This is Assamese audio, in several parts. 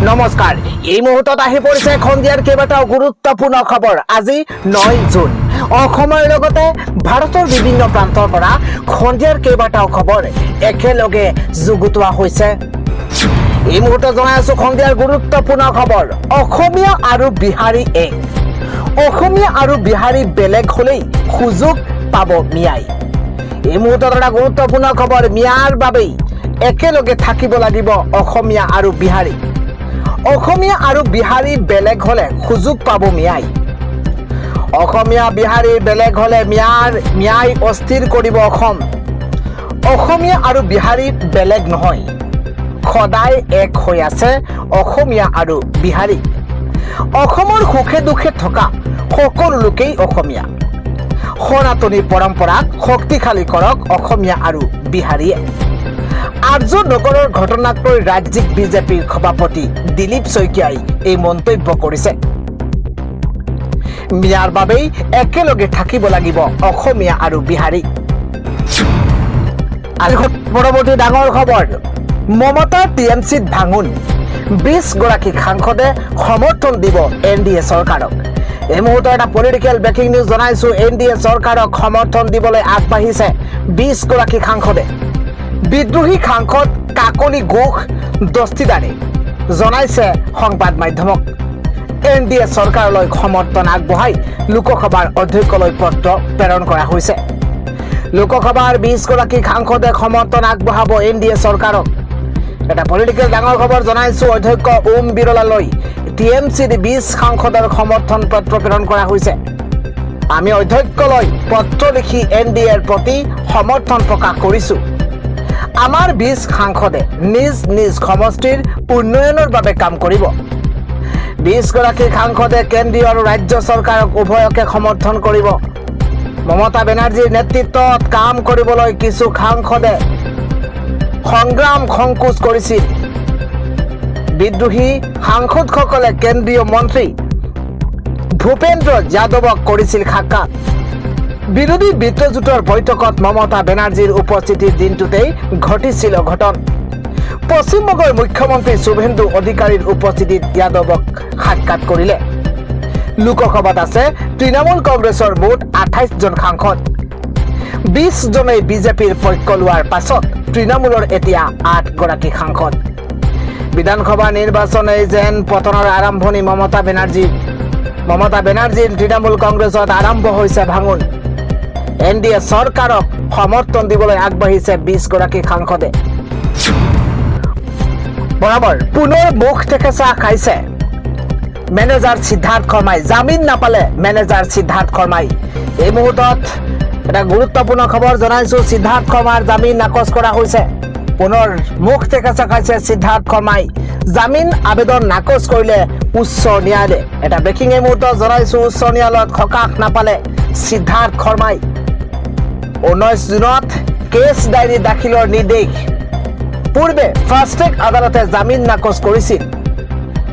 নমস্কাৰ এই মুহূৰ্তত আহি পৰিছে খন্দিয়াৰ কেইবাটাও গুৰুত্বপূৰ্ণ খবৰ। আজি 9 জুন অসমৰ লগতে ভাৰতৰ বিভিন্ন প্ৰান্তৰ পৰা খন্দিয়াৰ কেইবাটাও খবৰ একেলগে যুগুতোৱা হৈছে। এই মুহূৰ্তত জনাই আছো খন্দিয়াৰ গুৰুত্বপূৰ্ণ খবৰ। অসমীয়া আৰু বিহাৰী এক, অসমীয়া আৰু বিহাৰী বেলেগ হলেই সুযোগ পাব মিয়াই। এই মুহূৰ্তত এটা গুৰুত্বপূৰ্ণ খবৰ, মিয়াৰ বাবেই একেলগে থাকিব লাগিব অসমীয়া আৰু বিহাৰী। অসমীয়া আৰু বিহাৰী বেলেগ হলে সুযোগ পাব মিয়াই। অসমীয়া বিহাৰী বেলেগ হলে মিয়াই অস্থিৰ কৰিব অসম। অসমীয়া আৰু বিহাৰী বেলেগ নহয়, সদায় এক হৈ আছে অসমীয়া আৰু বিহাৰী। অসমৰ সুখে দুখে থকা সকলো লোকেই অসমীয়া। সনাতনী পৰম্পৰাক শক্তিশালী কৰক অসমীয়া আৰু বিহাৰীয়ে। আৰ্য নগৰৰ ঘটনাক লৈ ৰাজ্যিক বিজেপিৰ সভাপতি দিলীপ শইকীয়াই এই মন্তব্য কৰিছে। মিয়াৰ বাবেই একেলগে থাকিব লাগিব অসমীয়া আৰু বিহাৰী। পৰৱৰ্তী ডাঙৰ খবৰ, মমতা টিএমচিত ভাঙোন, 20 গৰাকী সাংসদে সমৰ্থন দিব এনডিএ চৰকাৰক। এই মুহূৰ্তত এটা পলিটিকেল ব্ৰেকিং নিউজ জনাইছো। এনডিএ চৰকাৰক সমৰ্থন দিবলৈ আগবাঢ়িছে 20 গৰাকী সাংসদে। বিদ্ৰোহী সাংসদ কাকলি ঘোষ দস্তিদাৰে জনাইছে সংবাদ মাধ্যমক। এনডিএ চৰকাৰলৈ সমৰ্থন আগবঢ়াই লোকসভাৰ অধ্যক্ষলৈ পত্ৰ প্ৰেৰণ কৰা হৈছে। লোকসভাৰ 20 গৰাকী সাংসদে সমৰ্থন আগবঢ়াব এনডিএ চৰকাৰক। এটা পলিটিকেল ডাঙৰ খবৰ জনাইছো। অধ্যক্ষ ওম বিৰলালৈ টিএমচিৰ 20 সাংসদৰ সমৰ্থন পত্ৰ প্ৰেৰণ কৰা হৈছে। আমি অধ্যক্ষলৈ পত্ৰ লিখি এনডিএৰ প্ৰতি সমৰ্থন প্ৰকাশ কৰিছো। আমাৰ 20 সাংসদে নিজ নিজ সমষ্টিৰ উন্নয়নৰ বাবে কাম কৰিব। 20 গৰাকী সাংসদে কেন্দ্ৰীয় আৰু ৰাজ্য চৰকাৰক উভয়কে সমৰ্থন কৰিব। মমতা বেনাৰ্জীৰ নেতৃত্বত কাম কৰিবলৈ কিছু সাংসদে সংগ্ৰাম সংকোচ কৰিছিল। বিদ্ৰোহী সাংসদসকলে কেন্দ্ৰীয় মন্ত্ৰী ভূপেন্দ্ৰ যাদৱক কৰিছিল সাক্ষাৎ। বিৰোধী মিত্ৰজোঁটৰ বৈঠকত মমতা বেনাৰ্জীৰ উপস্থিতিৰ দিনটোতেই ঘটিছিল অঘটন। পশ্চিমবংগৰ মুখ্যমন্ত্ৰী শুভেন্দু অধিকাৰীৰ উপস্থিতিত যাদৱক সাক্ষাৎ কৰিলে। লোকসভাত আছে তৃণমূল কংগ্ৰেছৰ মুঠ 28 জন সাংসদ। 20 জনেই বিজেপিৰ পক্ষ লোৱাৰ পাছত তৃণমূলৰ এতিয়া 8 গৰাকী সাংসদ। বিধানসভা নিৰ্বাচনে যেন পতনৰ আৰম্ভণি মমতা বেনাৰ্জীৰ তৃণমূল কংগ্ৰেছত আৰম্ভ হৈছে ভাঙোন। এনডিএ চৰকাৰক সমৰ্থন দিবলৈ আগবাঢ়িছে 20 গৰাকী সাংসদে। বৰাবৰ পুনৰ মুখ থেকেচা খাইছে মেনেজাৰ সিদ্ধাৰ্থ শৰ্মাই। জামিন নাপালে মেনেজাৰ সিদ্ধাৰ্থ শৰ্মাই। এই মুহূৰ্তত এটা গুৰুত্বপূৰ্ণ খবৰ জনাইছো। সিদ্ধাৰ্থ শৰ্মাৰ জামিন নাকচ কৰা হৈছে। পুনৰ মুখ থেকেচা খাইছে সিদ্ধাৰ্থ শৰ্মাই। জামিন আবেদন নাকচ কৰিলে উচ্চ ন্যায়ালয়ে। এটা ব্ৰেকিং এই মুহূৰ্তত জনাইছো। উচ্চ ন্যায়ালয়ত সকাহ নাপালে সিদ্ধাৰ্থ শৰ্মাই। 19 জুনত কেছ ডায়েৰী দাখিলৰ নিৰ্দেশ। পূৰ্বে ফাষ্ট ট্ৰেক আদালতে জামিন নাকচ কৰিছিল।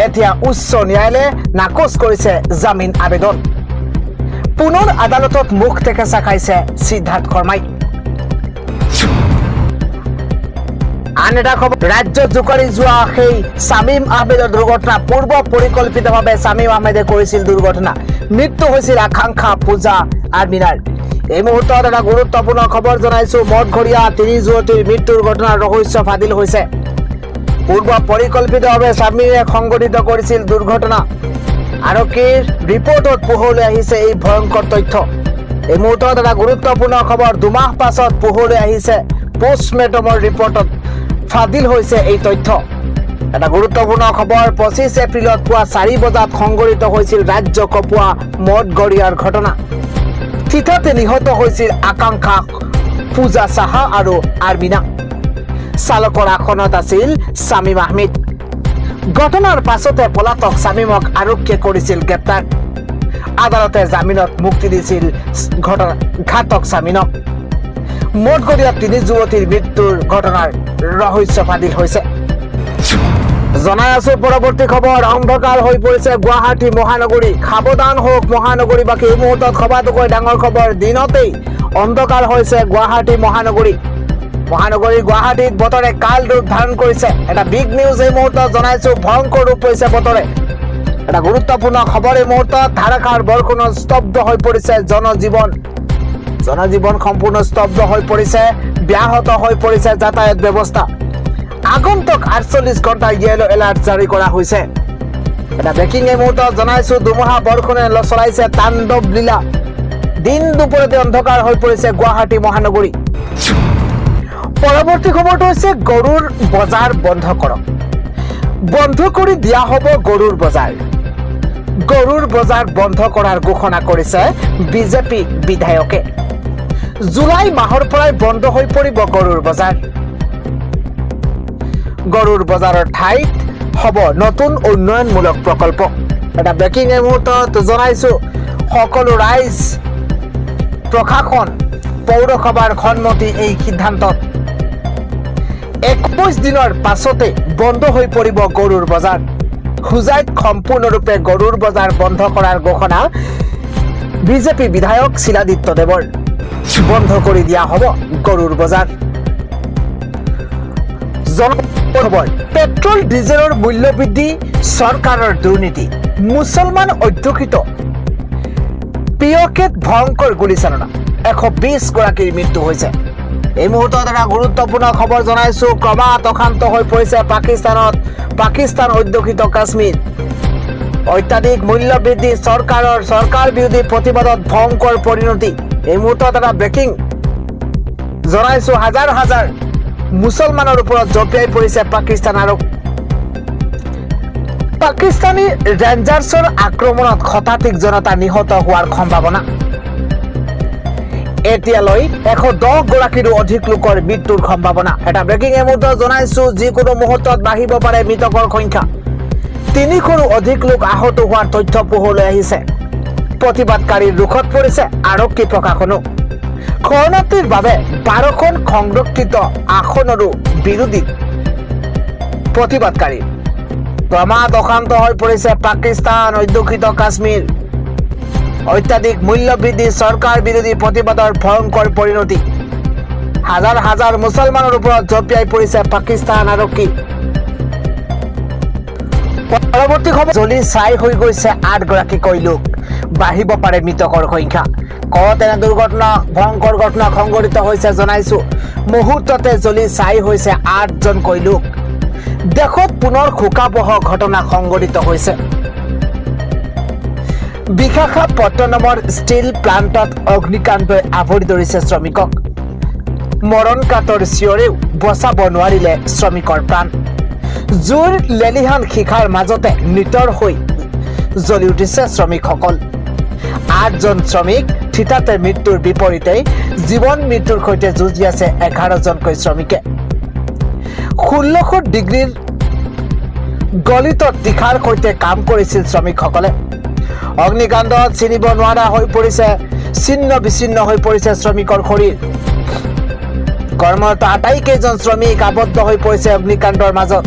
এতিয়া উচ্চ ন্যায়ালয়ে নাকচ কৰিছে জামিন আবেদন। পুনৰ আদালতত মুখ থেকেচা খাইছে সিদ্ধাৰ্থ শৰ্মাই। আন এটা খবৰ, ৰাজ্যত জোকাৰি যোৱা সেই শামীম আহমেদৰ দুৰ্ঘটনা। পূৰ্ব পৰিকল্পিতভাৱে শামীম আহমেদে কৰিছিল দুৰ্ঘটনা। মৃত্যু হৈছিল আকাংক্ষা পূজা আৰ্মিনাৰ। এই মুহূৰ্তত এটা গুৰুত্বপূৰ্ণ খবৰ জনাইছো। মঠঘৰীয়া 3 যুৱতীৰ মৃত্যুৰ ঘটনাৰ ৰহস্য ফাদিল হৈছে। পূৰ্ব পৰিকল্পিতভাৱে শামীমে সংঘটিত কৰিছিল দুৰ্ঘটনা। আৰক্ষীৰ ৰিপৰ্টত পোহৰলৈ আহিছে এই ভয়ংকৰ তথ্য। এই মুহূৰ্তত এটা গুৰুত্বপূৰ্ণ খবৰ, 2 মাহ পাছত পোহৰলৈ আহিছে পোষ্টমৰ্টমৰ ৰিপৰ্টত ফাদিল হৈছে এই তথ্য। এটা গুৰুত্বপূৰ্ণ খবৰ, 25 এপ্ৰিলত পুৱা 4 বজাত সংঘটিত হৈছিল ৰাজ্য কঁপোৱা মঠঘৰীয়াৰ ঘটনা। থিতাতে নিহত হৈছিল আকাংক্ষা পূজা সাহা আৰু আৰ্মিনা। চালকৰ আসনত আছিল শামীম আহমেদ। ঘটনাৰ পাছতে পলাতক শামীমক আৰক্ষীয়ে কৰিছিল গ্ৰেপ্তাৰ। আদালতে জামিনত মুক্তি দিছিল ঘাতক শামীমক। মঠঘৰীয়া 3 যুৱতীৰ মৃত্যুৰ ঘটনাৰ ৰহস্য ফাদিল হৈছে। জনাই আছো পৰৱৰ্তী খবৰ, অন্ধকাৰ হৈ পৰিছে গুৱাহাটী মহানগৰী। সাৱধান হওক মহানগৰীবাসী। এই মুহূৰ্তত সবাতোকৈ ডাঙৰ খবৰ, দিনতেই অন্ধকাৰ হৈছে গুৱাহাটী মহানগৰী। মহানগৰী গুৱাহাটীত বতৰে কাল ৰূপ ধাৰণ কৰিছে। এটা বিগ নিউজ এই মুহূৰ্তত জনাইছো, ভয়ংকৰ ৰূপ লৈছে বতৰে। এটা গুৰুত্বপূৰ্ণ খবৰ এই মুহূৰ্তত, ধাৰাসাৰ বৰষুণত স্তব্ধ হৈ পৰিছে জনজীৱন সম্পূৰ্ণ স্তব্ধ হৈ পৰিছে, ব্যাহত হৈ পৰিছে যাতায়াত ব্যৱস্থা। আগন্তুক 48 ঘণ্টা ইয়েলো এলাৰ্ট জাৰি কৰা হৈছে। এটা ব্ৰেকিং এই মুহূৰ্তত জনাইছো, ধুমুহা বৰষুণে চলাইছে তাণ্ডৱ লীলা। দিন দুপৰতে অন্ধকাৰ হৈ পৰিছে গুৱাহাটী মহানগৰী। পৰৱৰ্তী খবৰটো হৈছে, গৰুৰ বজাৰ বন্ধ কৰক। বন্ধ কৰি দিয়া হ'ব গৰুৰ বজাৰ। গৰুৰ বজাৰ বন্ধ কৰাৰ ঘোষণা কৰিছে বিজেপি বিধায়কে। জুলাই মাহৰ পৰাই বন্ধ হৈ পৰিব গৰুৰ বজাৰ। গৰুৰ বজাৰৰ ঠাইত হ'ব নতুন উন্নয়নমূলক প্ৰকল্প। এটা ব্ৰেকিং এই মুহূৰ্তত জনাইছো, সকলো ৰাইজ, প্ৰশাসন, পৌৰসভাৰ সন্মতি এই সিদ্ধান্তত। 21 দিনৰ পাছতে বন্ধ হৈ পৰিব গৰুৰ বজাৰ। হোজাইত সম্পূৰ্ণৰূপে গৰুৰ বজাৰ বন্ধ কৰাৰ ঘোষণা বিজেপি বিধায়ক শিলাদিত্য দেৱৰ। বন্ধ কৰি দিয়া হ'ব গৰুৰ বজাৰ। পেট্ৰল ডিজেলৰ মূল্য বৃদ্ধি চৰকাৰৰ দুৰ্নীতি। মুছলমান অধ্যুষিত পিয়কেত ভয়ংকৰ গুলীচালনা, 120 গৰাকীৰ মৃত্যু হৈছে। এই মুহূৰ্তত এটা গুৰুত্বপূৰ্ণ খবৰ জনাইছো, ক্ৰমাৎ অশান্ত হৈ পৰিছে পাকিস্তান অধ্যুষিত কাশ্মীৰ। অত্যাধিক মূল্য বৃদ্ধি, চৰকাৰ বিৰোধী প্ৰতিবাদত ভয়ংকৰ পৰিণতি। এই মুহূৰ্তত এটা ব্ৰেকিং জনাইছো, হাজাৰ হাজাৰ মুছলমানৰ ওপৰত জঁপিয়াই পৰিছে পাকিস্তান আৰু পাকিস্তানী ৰেঞ্জাৰ্ছৰ আক্ৰমণত শতাধিক জনতা নিহত হোৱাৰ সম্ভাৱনা। এতিয়ালৈ 110 গৰাকীৰো অধিক লোকৰ মৃত্যুৰ সম্ভাৱনা। এটা ব্ৰেকিং এই মুহূৰ্তত জনাইছো, যিকোনো মুহূৰ্তত বাঢ়িব পাৰে মৃতকৰ সংখ্যা। 300ৰো অধিক লোক আহত হোৱাৰ তথ্য পোহৰলৈ আহিছে। প্ৰতিবাদকাৰীৰ ৰোষত পৰিছে আৰক্ষী প্ৰশাসনো। শৰণাৰ্থীৰ বাবে 12খন সংৰক্ষিত আসনৰো বিৰোধী প্ৰতিবাদকাৰী। ক্ৰমাৎ অশান্ত হৈ পৰিছে পাকিস্তান অধ্যুষিত কাশ্মীৰ। অত্যাধিক মূল্য বৃদ্ধি, চৰকাৰ বিৰোধী প্ৰতিবাদৰ ভয়ংকৰ পৰিণতি। হাজাৰ হাজাৰ মুছলমানৰ ওপৰত জঁপিয়াই পৰিছে পাকিস্তান আৰক্ষী। পৰৱৰ্তী খবৰ, জ্বলি ছাই হৈ গৈছে 8 গৰাকীকৈ লোক, বাঢ়িব পাৰে মৃতকৰ সংখ্যা। ক'ত এনে দুৰ্ঘটনা, ভয়ংকৰ ঘটনা সংঘটিত হৈছে জনাইছো। মুহূৰ্ততে জ্বলি ছাই হৈছে 8জনকৈ লোক। দেশত পুনৰ শোকাবহ ঘটনা সংঘটিত হৈছে। বিশাখাপট্টনমৰ ষ্টীল প্লাণ্টত অগ্নিকাণ্ডই আৱৰি ধৰিছে শ্ৰমিকক। মৰণকাতৰ চিঞৰেও বচাব নোৱাৰিলে শ্ৰমিকৰ প্ৰাণ। জুইৰ লেলিহান শিখাৰ মাজতে নিতৰ হৈ জ্বলি উঠিছে শ্ৰমিকসকল। 8জন শ্ৰমিক থিতাতে মৃত্যুৰ বিপৰীতে জীৱন মৃত্যুৰ সৈতে যুঁজি আছে 11জনকৈ শ্ৰমিকে। 1600 ডিগ্ৰীৰ গলিতত তীখাৰ সৈতে কাম কৰিছিল শ্ৰমিকসকলে। অগ্নিকাণ্ডত চিনিব নোৱাৰা হৈ পৰিছে, ছিন্ন বিচ্ছিন্ন হৈ পৰিছে শ্ৰমিকৰ শৰীৰ। কৰ্মৰত আটাইকেইজন শ্ৰমিক আবদ্ধ হৈ পৰিছে অগ্নিকাণ্ডৰ মাজত।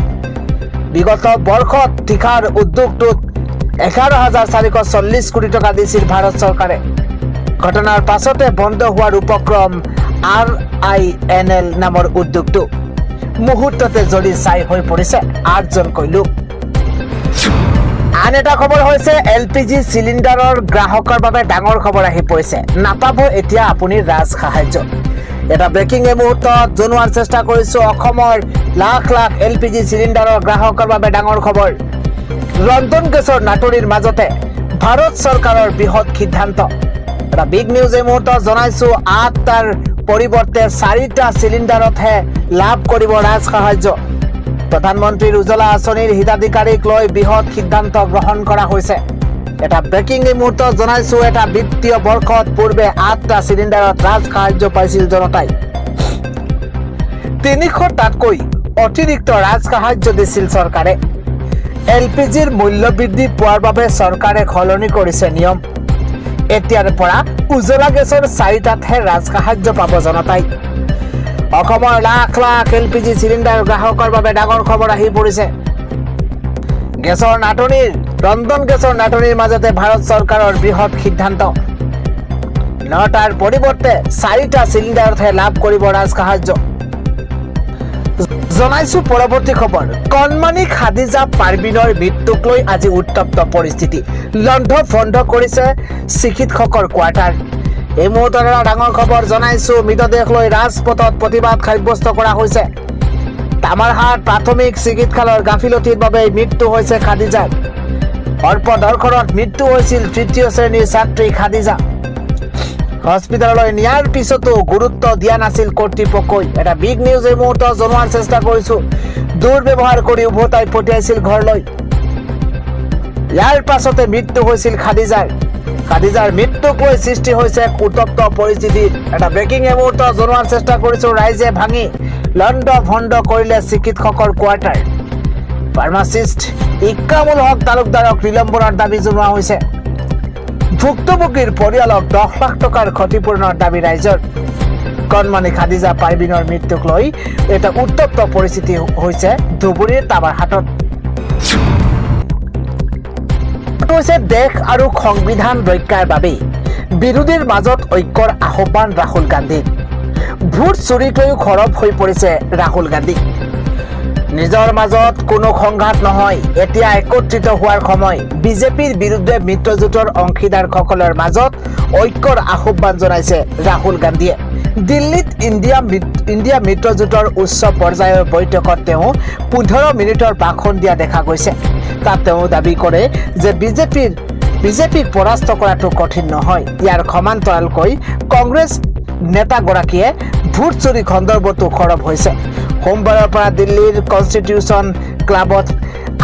বিগত বৰ্ষত তীখাৰ উদ্যোগটোত 11,440 কোটি টকা দিছিল ভাৰত চৰকাৰে। ঘটনাৰ পাছতে বন্ধ হোৱাৰ উপক্ৰম RINL নামৰ উদ্যোগটো। মুহূৰ্ততে জ্বলি ছাই হৈ পৰিছে 8জনকৈ লোক। আন এটা খবৰ হৈছে, LPG চিলিণ্ডাৰৰ গ্ৰাহকৰ বাবে ডাঙৰ খবৰ আহি পৰিছে। নাপাব এতিয়া আপুনি ৰাজ সাহায্য। এটা ব্ৰেকিং এই মুহূৰ্তত জনোৱাৰ চেষ্টা কৰিছো। অসমৰ লাখ লাখ LPG চিলিণ্ডাৰৰ গ্ৰাহকৰ বাবে ডাঙৰ খবৰ। ৰন্ধন গেছৰ নাটনিৰ মাজতে ভাৰত চৰকাৰৰ বৃহৎ সিদ্ধান্ত। এটা বিগ নিউজ এই মুহূৰ্তত জনাইছো, 8টাৰ পৰিৱৰ্তে 4টা চিলিণ্ডাৰতহে লাভ কৰিব ৰাজ সাহায্য। প্ৰধানমন্ত্ৰীৰ উজ্জ্বলা আঁচনিৰ হিতাধিকাৰীক লৈ বৃহৎ সিদ্ধান্ত গ্ৰহণ কৰা হৈছে। এটা ব্ৰেকিং এই মুহূৰ্তত জনাইছো, এটা বিত্তীয় বৰ্ষত পূৰ্বে 8টা চিলিণ্ডাৰত ৰাজ সাহায্য পাইছিল জনতাই। 300টাতকৈ অতিৰিক্ত ৰাজ সাহায্য দিছিল চৰকাৰে। LPGৰ মূল্য বৃদ্ধি পোৱাৰ বাবে চৰকাৰে সলনি কৰিছে নিয়ম। এতিয়াৰ পৰা উজ্জ্বলা গেছৰ 4টাতহে ৰাজ সাহায্য পাব জনতাই। অসমৰ লাখ লাখ LPG চিলিণ্ডাৰ গ্ৰাহকৰ বাবে ডাঙৰ খবৰ আহি পৰিছে। ৰন্ধন গেছৰ নাটনিৰ মাজতে ভাৰত চৰকাৰৰ বৃহৎ সিদ্ধান্ত। 9টাৰ পৰিৱৰ্তে 4টা চিলিণ্ডাৰতহে লাভ কৰিব ৰাজ সাহায্য। জনাইছো পৰৱৰ্তী খবৰ কণমানি খাদিজা পাৰবিনৰ মৃত্যুক লৈ আজি উত্তপ্ত পৰিস্থিতি লণ্ড ভণ্ড কৰিছে চিকিৎসকৰ কোৱাৰ্টাৰ এই মুহূৰ্তৰ ডাঙৰ খবৰ জনাইছো মৃতদেহ লৈ ৰাজপথত প্ৰতিবাদ সাব্যস্ত কৰা হৈছে তামাৰহাট প্ৰাথমিক চিকিৎসালয়ৰ গাফিলতিৰ বাবে মৃত্যু হৈছে খাদিজাৰ অৰ্পদৰ্শনত মৃত্যু হৈছিল তৃতীয় শ্ৰেণীৰ ছাত্ৰী খাদিজা হস্পিটাললৈ নিয়াৰ পিছতো গুৰুত্ব দিয়া নাছিল কৰ্তৃপক্ষই এটা বিগ নিউজ এই মুহূৰ্তত জনোৱাৰ চেষ্টা কৰিছো দুৰ্ব্যৱহাৰ কৰি উভতাই পঠিয়াইছিল ঘৰলৈ ইয়াৰ পাছতে মৃত্যু হৈছিল খাদিজাৰ মৃত্যুক লৈ সৃষ্টি হৈছে উত্তপ্ত পৰিস্থিতি এটা ব্ৰেকিং এই মুহূৰ্তত জনোৱাৰ চেষ্টা কৰিছো ৰাইজে ভাঙি লণ্ড ভণ্ড কৰিলে চিকিৎসকৰ কোৱাৰ্টাৰ ফাৰ্মাচিষ্ট ইক্ৰামুল হক তালুকদাৰক নিলম্বনৰ দাবী জনোৱা হৈছে ভুক্তভোগীৰ পৰিয়ালক 10 লাখ টকাৰ ক্ষতিপূৰণৰ দাবী ৰাইজৰ কণমানি খাদিজা পাৰবিনৰ মৃত্যুক লৈ এটা উত্তপ্ত পৰিস্থিতি হৈছে ধুবুৰীৰ তামাৰহাটত দেশ আৰু সংবিধান ৰক্ষাৰ বাবে বিৰোধীৰ মাজত ঐক্যৰ আহ্বান ৰাহুল গান্ধীৰ ভোট চুৰিক লৈ খৰব হৈ পৰিছে ৰাহুল গান্ধী নিজৰ মাজত কোনো সংঘাত নহয় এতিয়া একত্ৰিত হোৱাৰ সময় বিজেপিৰ বিৰুদ্ধে মিত্ৰজোঁটৰ অংশীদাৰসকলৰ মাজত ঐক্যৰ আহ্বান জনাইছে ৰাহুল গান্ধীয়ে দিল্লীত ইণ্ডিয়া মিত্ৰজোঁটৰ উচ্চ পৰ্যায়ৰ বৈঠকত তেওঁ 15 মিনিটৰ ভাষণ দিয়া দেখা গৈছে তাত তেওঁ দাবী কৰে যে বিজেপিক পৰাস্ত কৰাটো কঠিন নহয় ইয়াৰ সমান্তৰালকৈ কংগ্ৰেছ নেতাগৰাকীয়ে ভোট চুৰি সন্দৰ্ভতো খৰব হৈছে সোমবাৰৰ পৰা দিল্লীৰ কনষ্টিটিউশ্যন ক্লাবত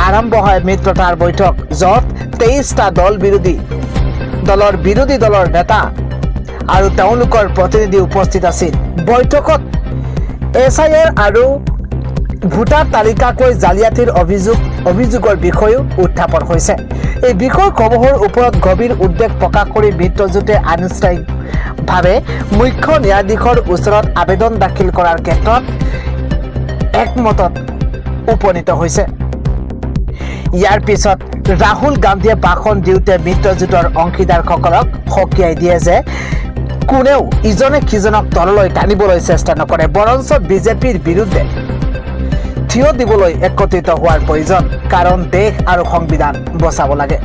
আৰম্ভ হয় মিত্ৰতাৰ বৈঠক য'ত 23টা দলৰ বিৰোধী দলৰ নেতা আৰু তেওঁলোকৰ প্ৰতিনিধি উপস্থিত আছিল বৈঠকত SIR আৰু ভোটাৰ তালিকাক লৈ জালিয়াতিৰ অভিযোগৰ বিষয়েও উত্থাপন হৈছে এই বিষয়সমূহৰ ওপৰত গভীৰ উদ্বেগ প্ৰকাশ কৰি মিত্ৰজোঁটে আনুষ্ঠানিকভাৱে মুখ্য ন্যায়াধীশৰ ওচৰত আবেদন দাখিল কৰাৰ ক্ষেত্ৰত একমতত উপনীত হৈছে ইয়াৰ পিছত ৰাহুল গান্ধীয়ে ভাষণ দিওঁতে মিত্ৰজোঁটৰ অংশীদাৰসকলক সকীয়াই দিয়ে যে কোনেও ইজনে সিজনক তললৈ টানিবলৈ চেষ্টা নকৰে বৰঞ্চ বিজেপিৰ বিৰুদ্ধে থিয় দিবলৈ একত্ৰিত হোৱাৰ প্ৰয়োজন কাৰণ দেশ আৰু সংবিধান বচাব লাগে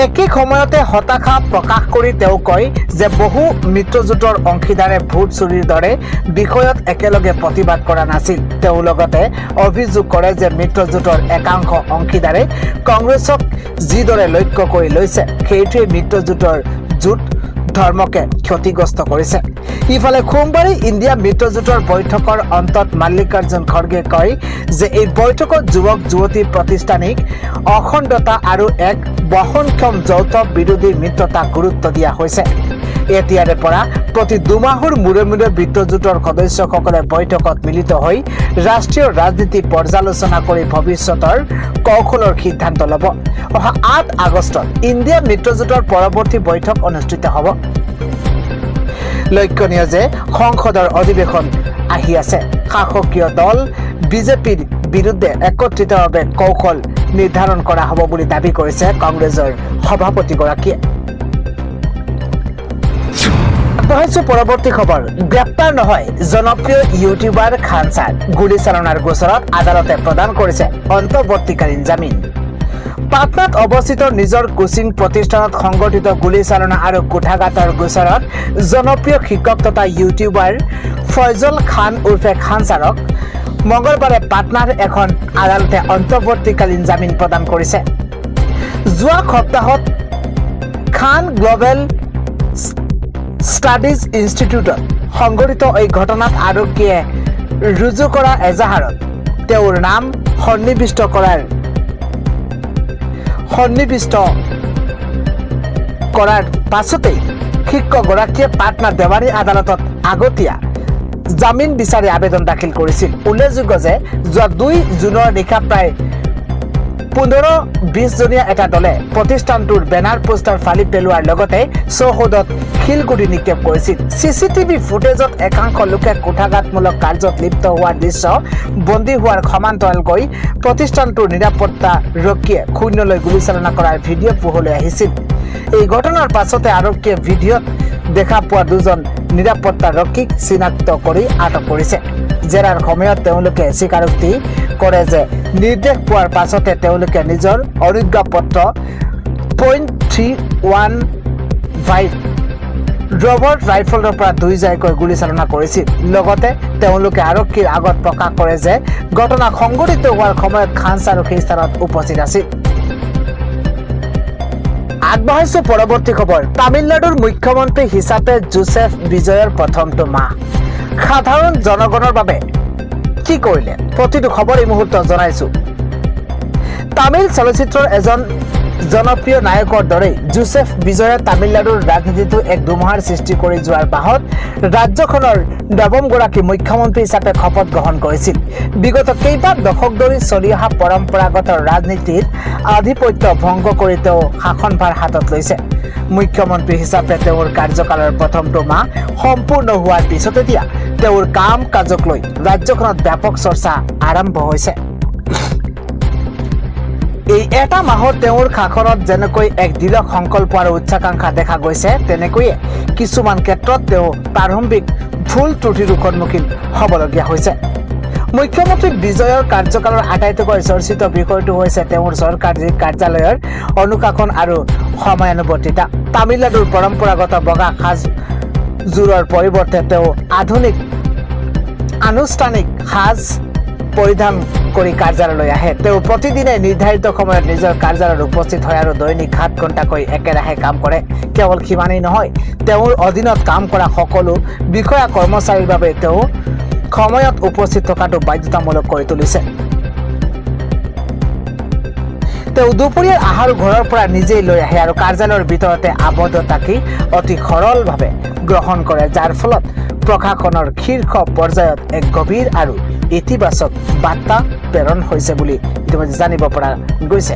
একে সময়তে হতাশা প্ৰকাশ কৰি তেওঁ কয় যে বহু মিত্ৰজোঁটৰ অংশীদাৰে ভোট চুৰিৰ দৰে বিষয়ত একেলগে প্ৰতিবাদ কৰা নাছিল তেওঁ লগতে অভিযোগ কৰে যে মিত্ৰজোঁটৰ একাংশ অংশীদাৰে কংগ্ৰেছক যিদৰে লক্ষ্য কৰি লৈছে সেইটোৱে মিত্ৰজোঁটৰ জোঁট ধৰ্মকে ক্ষতিগ্ৰস্ত কৰিছে ইফালে সোমবাৰে ইণ্ডিয়া মিত্ৰজোঁটৰ বৈঠকৰ অন্তত মাল্লিকাৰ্জুন খড়গে কয় যে এই বৈঠকত যুৱক যুৱতী প্ৰতিষ্ঠানিক অখণ্ডতা আৰু এক বহনক্ষম যৌথ বিৰোধী মিত্ৰতাক গুৰুত্ব দিয়া হৈছে এতিয়াৰে পৰা প্ৰতি 2 মাহৰ মূৰে মূৰে মিত্ৰজোঁটৰ সদস্যসকলে বৈঠকত মিলিত হৈ ৰাষ্ট্ৰীয় ৰাজনীতি পৰ্যালোচনা কৰি ভৱিষ্যতৰ কৌশলৰ সিদ্ধান্ত ল'ব অহা 8 আগষ্টত ইণ্ডিয়া মিত্ৰজোঁটৰ পৰৱৰ্তী বৈঠক অনুষ্ঠিত হ'ব লক্ষণীয় যে সংসদৰ অধিৱেশন আহি আছে শাসকীয় দল বিজেপিৰ বিৰুদ্ধে একত্ৰিতভাৱে কৌশল নিৰ্ধাৰণ কৰা হ'ব বুলি দাবী কৰিছে কংগ্ৰেছৰ সভাপতিগৰাকীয়ে পৰৱৰ্তী খবৰ গ্ৰেপ্তাৰ নহয় জনপ্ৰিয় ইউটিউবাৰ খানছাৰ গুলীচালনাৰ গোচৰত আদালতে প্ৰদান কৰিছে অন্তৱৰ্তীকালীন জামিন পাটনাত অৱস্থিত নিজৰ কোচিং প্ৰতিষ্ঠানত সংঘটিত গুলীচালনা আৰু কোঠাঘাতৰ গোচৰত জনপ্ৰিয় শিক্ষক তথা ইউটিউবাৰ ফয়জল খান উৰ্ফে খানছাৰক মঙলবাৰে পাটনাৰ এখন আদালতে অন্তৱৰ্তীকালীন জামিন প্ৰদান কৰিছে যোৱা সপ্তাহত খান গ্লোবেল ষ্টাডিজ ইনষ্টিটিউটত সংঘটিত এই ঘটনাত আৰক্ষীয়ে ৰুজু কৰা এজাহাৰত তেওঁৰ নাম সন্নিৱিষ্ট কৰাৰ পাছতেই শিক্ষকগৰাকীয়ে পাটনা দেৱানী আদালতত আগতীয়া জামিন বিচাৰি আবেদন দাখিল কৰিছিল উল্লেখযোগ্য যে যোৱা 2 জুনৰ নিশা প্ৰায় 15-20 জনীয়া এটা দলে প্ৰতিষ্ঠানটোৰ বেনাৰ পোষ্টাৰ ফালি পেলোৱাৰ লগতে চৌহদত শিলগুটি নিক্ষেপ কৰিছিল চিচিটিভি ফুটেজত একাংশ লোকে কোঠাঘাতমূলক কাৰ্যত লিপ্ত হোৱাৰ দৃশ্য বন্দী হোৱাৰ সমান্তৰালকৈ প্ৰতিষ্ঠানটোৰ নিৰাপত্তা ৰক্ষীয়ে শূন্যলৈ গুলীচালনা কৰাৰ ভিডিঅ' পোহৰলৈ আহিছিল এই ঘটনাৰ পাছতে আৰক্ষীয়ে ভিডিঅ'ত দেখা পোৱা 2জন নিৰাপত্তা ৰক্ষীক চিনাক্ত কৰি আটক কৰিছে জেৰাৰ সময়ত তেওঁলোকে স্বীকাৰোক্তি কৰে যে নিৰ্দেশ পোৱাৰ পাছতে তেওঁলোকে নিজৰ অনুজ্ঞাপত্ৰ .315 ৰবৰ্ট ৰাইফলৰ পৰা 2 জাইকৈ গুলীচালনা কৰিছিল। লগতে তেওঁলোকে আৰক্ষীৰ আগত প্ৰকাশ কৰে যে ঘটনা সংঘটিত হোৱাৰ সময়ত খানছ আৰু সেই স্থানত উপস্থিত আছিল। আগবঢ়াইছো পৰৱৰ্তী খবৰ। তামিলনাডুৰ মুখ্যমন্ত্ৰী হিচাপে জোচেফ বিজয়ৰ প্ৰথমটো মাহ সাধাৰণ জনগণৰ বাবে কি কৰিলে প্ৰতিটো খবৰ এই মুহূৰ্তত জনাইছো। তামিল চলচ্চিত্ৰৰ এজন জনপ্ৰিয় নায়কৰ দৰেই জোচেফ বিজয়ে তামিলনাডুৰ ৰাজনীতিটো এক ধুমুহাৰ সৃষ্টি কৰি যোৱাৰ বাহত ৰাজ্যখনৰ নৱমগৰাকী মুখ্যমন্ত্ৰী হিচাপে শপত গ্ৰহণ কৰিছিল। বিগত কেইবা দশক ধৰি চলি অহা পৰম্পৰাগত ৰাজনীতিত আধিপত্য ভংগ কৰি তেওঁ শাসনভাৰ হাতত লৈছে। মুখ্যমন্ত্ৰী হিচাপে তেওঁৰ কাৰ্যকালৰ প্ৰথমটো মাহ সম্পূৰ্ণ হোৱাৰ পিছতে এতিয়া তেওঁৰ কাম কাজক লৈ ৰাজ্যখনত ব্যাপক চৰ্চা আৰম্ভ হৈছে। এই এটা মাহত তেওঁৰ শাসনত যেনেকৈ এক দৃঢ় সংকল্প আৰু উচ্চাকাংক্ষা দেখা গৈছে, তেনেকৈয়ে কিছুমান ক্ষেত্ৰত তেওঁ প্ৰাৰম্ভিক ভুল ত্ৰুটিৰ সন্মুখীন হ'বলগীয়া হৈছে। মুখ্যমন্ত্ৰী বিজয়ৰ কাৰ্যকালৰ আটাইতকৈ চৰ্চিত বিষয়টো হৈছে তেওঁৰ চৰকাৰী কাৰ্যালয়ৰ অনুশাসন আৰু সময়ানুৱৰ্তিতা। তামিলনাডুৰ পৰম্পৰাগত বগা সাজযোৰৰ পৰিৱৰ্তে তেওঁ আনুষ্ঠানিক সাজ পৰিধান কৰি কাৰ্যালয়লৈ আহে। তেওঁ প্ৰতিদিনে নিৰ্ধাৰিত সময়ত নিজৰ কাৰ্যালয়ত উপস্থিত হয় আৰু দৈনিক 7 ঘণ্টাকৈ একেৰাহে কাম কৰে। কেৱল সিমানেই নহয়, তেওঁৰ অধীনত কাম কৰা সকলো বিষয়া কৰ্মচাৰীৰ বাবে তেওঁ সময়ত উপস্থিত থকাটো বাধ্যতামূলক কৰি তুলিছে। তেওঁ দুপৰীয়াৰ আহাৰ ঘৰৰ পৰা নিজেই লৈ আহে আৰু কাৰ্যালয়ৰ ভিতৰতে আবদ্ধ থাকি অতি সৰলভাৱে গ্ৰহণ কৰে, যাৰ ফলত প্ৰশাসনৰ শীৰ্ষ পৰ্যায়ত এক গভীৰ আৰু ইতিবাচক বাৰ্তা প্ৰেৰণ হৈছে বুলি ইতিমধ্যে জানিব পৰা গৈছে।